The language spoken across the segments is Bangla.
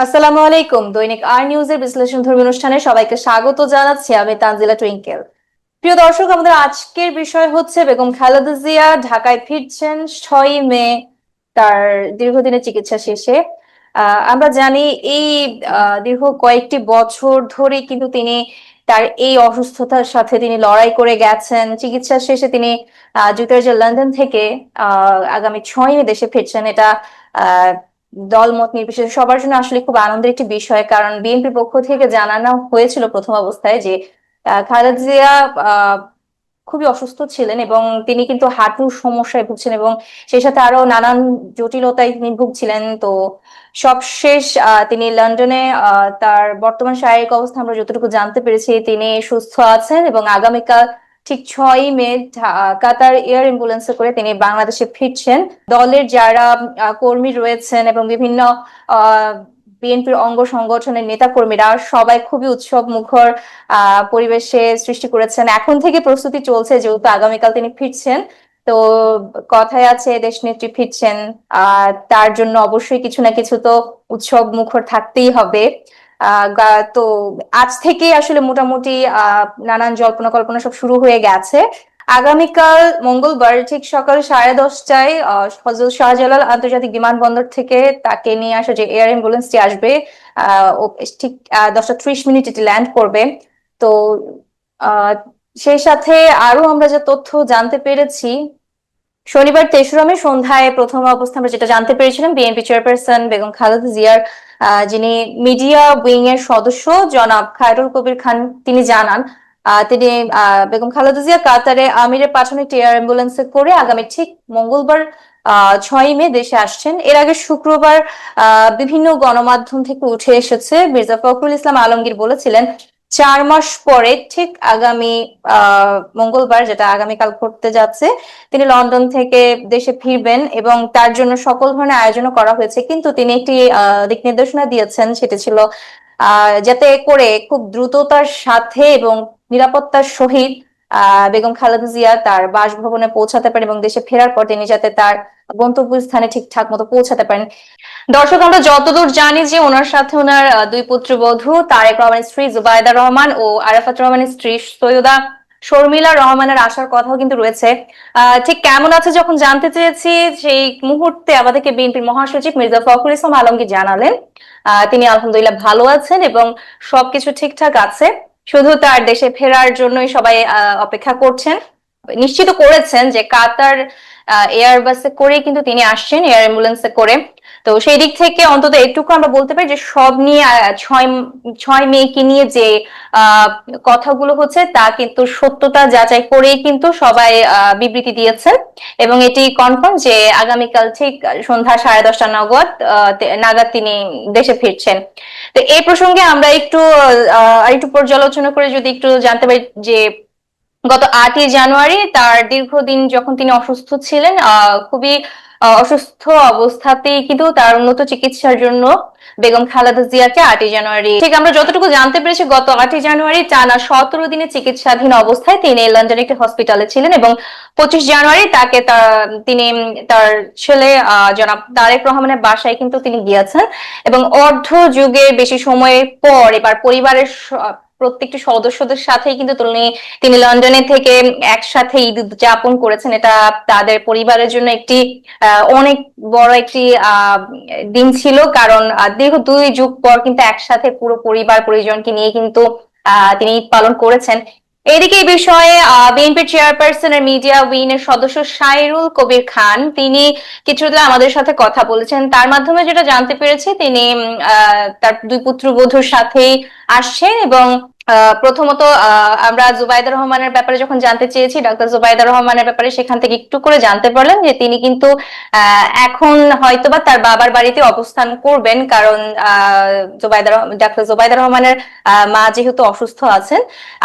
আসসালামু আলাইকুম। দৈনিক আর নিউজের বিশ্লেষণধর্মী অনুষ্ঠানে সবাইকে স্বাগত জানাচ্ছি। আমি তানজিলা টুইঙ্কেল। প্রিয় দর্শক, আমাদের আজকের বিষয় হচ্ছে বেগম খালেদা জিয়া ঢাকায় ফিরছেন 6ই মে তার দীর্ঘদিনের চিকিৎসা শেষে। আমরা জানি এই দীর্ঘ কয়েকটি বছর ধরে কিন্তু তিনি তার এই অসুস্থতার সাথে তিনি লড়াই করে গেছেন। চিকিৎসা শেষে তিনি যুক্তরাজ্যের লন্ডন থেকে আগামী 6ই মে দেশে ফিরছেন। এটা আহ দলমত নির্বিশেষে সবার জন্য আসলে খুব আনন্দের একটি বিষয়, কারণ বিএনপির পক্ষ থেকে জানানো হয়েছিল প্রথম অবস্থায় যে খালেদা জিয়া আহ খুবই অসুস্থ ছিলেন এবং তিনি কিন্তু হাঁটুর সমস্যায় ভুগছেন এবং সেই সাথে আরো নানান জটিলতায় তিনি ভুগছিলেন। তো সবশেষ তিনি লন্ডনে তার বর্তমান শারীরিক অবস্থা আমরা যতটুকু জানতে পেরেছি তিনি সুস্থ আছেন এবং আগামীকাল ঠিক 6ই মে কাতার এয়ার অ্যাম্বুলেন্সে করে তিনি বাংলাদেশে ফিরছেন। দলের যারা কর্মী রয়েছেন এবং বিভিন্ন আহ বিএনপির অঙ্গ সংগঠনের নেতা কর্মীরা সবাই খুবই উৎসব মুখর পরিবেশে সৃষ্টি করেছেন। এখন থেকে প্রস্তুতি চলছে, যেহেতু আগামীকাল তিনি ফিরছেন। তো কথায় আছে দেশ নেত্রী ফিরছেন, তার জন্য অবশ্যই কিছু না কিছু তো উৎসব মুখর থাকতেই হবে। তো আজ থেকে আসলে মোটামুটি নানান জল্পনা কল্পনা সব শুরু হয়ে গেছে। আগামীকাল মঙ্গলবার ঠিক সকাল 10:30টায় হযরত শাহজালাল আন্তর্জাতিক বিমানবন্দর থেকে তাকে নিয়ে আসা যে এয়ার অ্যাম্বুলেন্সটি আসবে ও ঠিক 10:30 এটি ল্যান্ড করবে। তো আহ সেই সাথে আরো আমরা যে তথ্য জানতে পেরেছি, শনিবার 3রা মে সন্ধ্যায় প্রথম অবস্থা আমরা যেটা জানতে পেরেছিলাম, বিএনপি চেয়ারপারসন বেগম খালেদা জিয়ার যিনি মিডিয়া উইং এর সদস্য জনাব খায়রুল কবির খান তিনি জানান তিনি বেগম খালেদা জিয়া কাতারে আমিরের পাঠানো একটি এয়ার অ্যাম্বুলেন্সে করে আগামী ঠিক মঙ্গলবার 6ই মে দেশে আসছেন। এর আগে শুক্রবার বিভিন্ন গণমাধ্যম থেকে উঠে এসেছে, মির্জা ফখরুল ইসলাম আলমগীর বলেছিলেন 4 মাস পরে ঠিক আগামী মঙ্গলবার, যেটা আগামীকাল ঘটতে যাচ্ছে, তিনি লন্ডন থেকে দেশে ফিরবেন এবং তার জন্য সকল ধরনের আয়োজনও করা হয়েছে। কিন্তু তিনি একটি দিক নির্দেশনা দিয়েছেন, সেটি ছিল যাতে করে খুব দ্রুততার সাথে এবং নিরাপত্তার সহিত বেগম খালেদা জিয়া তার বাসভবনে পৌঁছাতে পারেন এবং দেশে ফেরার পর তিনি যাতে তার গন্তব্যস্থানে ঠিকঠাক মতো পৌঁছাতে পারেন। দর্শক, আমরা যতদূর জানি যে ওনার সাথে ওনার দুই পুত্রবধূ তারেক রহমানের স্ত্রী জুবাইদা রহমান ও আরাফাত রহমানের স্ত্রী সৈয়দা শর্মিলা রহমানের আসার কথাও কিন্তু রয়েছে। ঠিক কেমন আছে যখন জানতে চেয়েছি, সেই মুহূর্তে আমাদেরকে বিএনপির মহাসচিব মির্জা ফখরুল ইসলাম আলমগীর জানালেন তিনি আলহামদুলিল্লাহ ভালো আছেন এবং সবকিছু ঠিকঠাক আছে, শুধু তার দেশে ফেরার জন্যই সবাই অপেক্ষা করছেন। নিশ্চিত করেছেন যে কাতার এয়ারবাসে করে কিন্তু তিনি আসছেন, এয়ার অ্যাম্বুলেন্সে করে। তো সেই দিক থেকে অন্তত এটুকু আমরা বলতে পারি যে সব নিয়ে 6 মেকে নিয়ে যে কথাগুলো হচ্ছে তা কিন্তু সত্যতা যাচাই করেই কিন্তু সবাই বিবৃতি দিয়েছেন এবং এটি কনফার্ম যে আগামীকাল ঠিক সন্ধ্যা 10:30 নাগাদ তিনি দেশে ফিরছেন। তো এই প্রসঙ্গে আমরা একটু পর্যালোচনা করে যদি একটু জানতে পারি যে গত 8ই জানুয়ারি তার দীর্ঘদিন যখন তিনি অসুস্থ ছিলেন, খুবই অসুস্থ অবস্থাতেই কিন্তু তার উন্নত চিকিৎসার জন্য বেগম খালেদা জিয়াকে 8ই জানুয়ারি ঠিক আমরা যতটুকু জানতে পেরেছি, গত 8ই জানুয়ারি টানা 17 দিনের চিকিৎসাধীন অবস্থায় তিনি লন্ডনে একটি হসপিটালে ছিলেন এবং 25 জানুয়ারি তাকে তিনি তার ছেলে জনাব তারেক রহমানের বাসায় কিন্তু তিনি গিয়েছেন এবং অর্ধ যুগের বেশি সময় পর এবার পরিবারের প্রত্যেকটি সদস্যদের সাথেই কিন্তু তিনি লন্ডনে থেকে একসাথে ঈদ উদযাপন করেছেন। এটা তাদের পরিবারের জন্য একটি অনেক বড় একটি দিন ছিল, কারণ দীর্ঘ 2 যুগ পর কিন্তু একসাথে পুরো পরিবার পরিজনকে নিয়ে কিন্তু তিনি ঈদ পালন করেছেন। এদিকে এই বিষয়ে বিএনপির চেয়ারপারসনের মিডিয়া উইং এর সদস্য সাইরুল কবির খান তিনি কিছুটা আমাদের সাথে কথা বলেছেন। তার মাধ্যমে যেটা জানতে পেরেছি, তিনি তার দুই পুত্রবধূর সাথেই আসছেন এবং প্রথমত আমরা জুবাইদা রহমানের ব্যাপারে যখন জানতে চেয়েছি, ডক্টর জুবাইদা রহমানের ব্যাপারে সেখান থেকে একটু করে জানতে পারলাম যে তিনি কিন্তু এখন হয়তোবা তার বাবার বাড়িতে অবস্থান করবেন, কারণ ডক্টর জুবাইদা রহমানের মা যেহেতু অসুস্থ আছেন।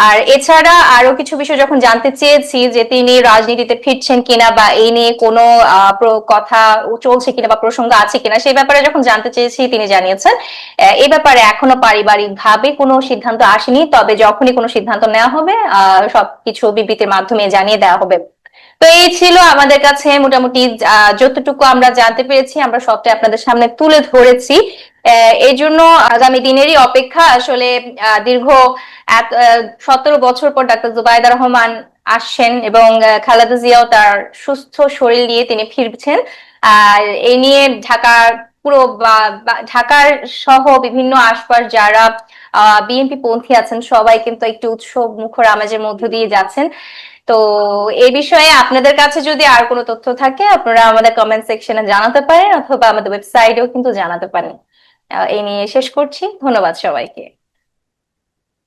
আর এছাড়া আরো কিছু বিষয় যখন জানতে চেয়েছি যে তিনি রাজনীতিতে ফিরছেন কিনা বা এই নিয়ে কোনো কথা চলছে কিনা বা প্রসঙ্গ আছে কিনা, সেই ব্যাপারে যখন জানতে চেয়েছি তিনি জানিয়েছেন এই ব্যাপারে এখনো পারিবারিক ভাবে কোনো সিদ্ধান্ত আসেনি, তবে যখনই কোনো সিদ্ধান্ত নেওয়া হবে সবকিছু বিবৃতির মাধ্যমে জানিয়ে দেওয়া হবে। তো এই ছিল আমাদের কাছে মোটামুটি যতটুকু আমরা জানতে পেরেছি, আমরা সবটাই আপনাদের সামনে তুলে ধরেছি। এই জন্য আগামী দিনেরই অপেক্ষা আসলে। দীর্ঘ 17 বছর পর ডাক্তার জুবাইদা রহমান আসছেন এবং খালেদা জিয়াও তার সুস্থ শরীর নিয়ে তিনি ফিরছেন। আর এই নিয়ে ঢাকার পুরো ঢাকার সহ বিভিন্ন আশপাশ যারা বিএনপি পন্থী আছেন সবাই কিন্তু একটি উৎসব মুখর আমেজের মধ্য দিয়ে যাচ্ছেন। তো এই বিষয়ে আপনাদের কাছে যদি আর কোনো তথ্য থাকে আপনারা আমাদের কমেন্ট সেকশনে জানাতে পারেন অথবা আমাদের ওয়েবসাইটেও কিন্তু জানাতে পারেন। এই নিয়ে শেষ করছি, ধন্যবাদ সবাইকে।